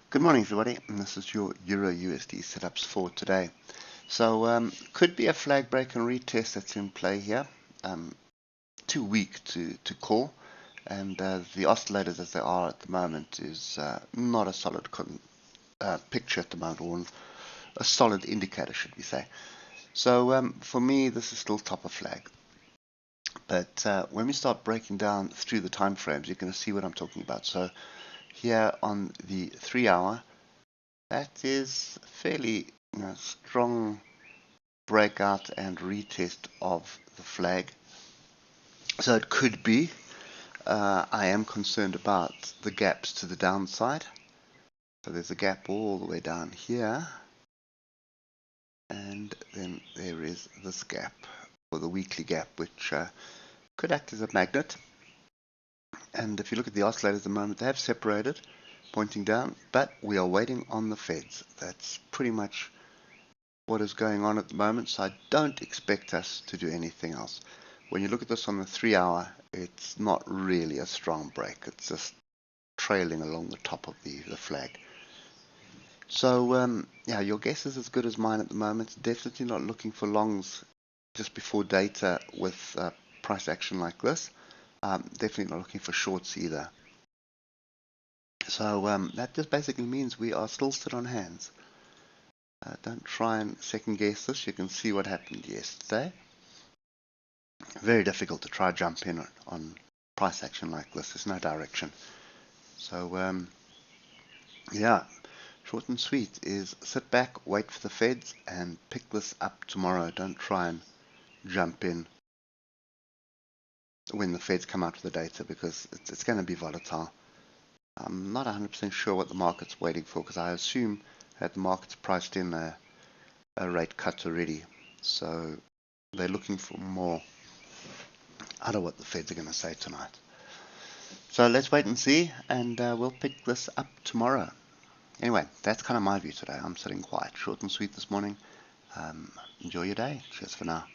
Good morning, everybody, and this is your Euro USD setups for today. So, could be a flag break and retest that's in play here. Too weak to call, and the oscillators as they are at the moment is not a solid picture at the moment, or a solid indicator, should we say. So, for me, this is still top of flag. But when we start breaking down through the time frames, you're going to see what I'm talking about. So, here on the 3-hour, that is fairly strong breakout and retest of the flag. So it could be. I am concerned about the gaps to the downside. So there's a gap all the way down here. And then there is this gap, or the weekly gap, which could act as a magnet. And if you look at the oscillators at the moment, they have separated, pointing down, but we are waiting on the Feds. That's pretty much what is going on at the moment, so I don't expect us to do anything else. When you look at this on the 3-hour, it's not really a strong break. It's just trailing along the top of the flag. So, yeah, your guess is as good as mine at the moment. Definitely not looking for longs just before data with price action like this. Definitely not looking for shorts either. So that just basically means we are still sit on hands. Don't try and second guess this. You can see what happened yesterday. Very difficult to try jump in on price action like this. There's no direction. So yeah, short and sweet is sit back, wait for the Feds, and pick this up tomorrow. Don't try and jump in when the Feds come out with the data, because it's going to be volatile. I'm not 100% sure what the market's waiting for, because I assume that the market's priced in a rate cut already. So they're looking for more out of what the Feds are going to say tonight. So let's wait and see, and we'll pick this up tomorrow. Anyway, that's kind of my view today. I'm sitting quiet, short and sweet this morning. Enjoy your day. Cheers for now.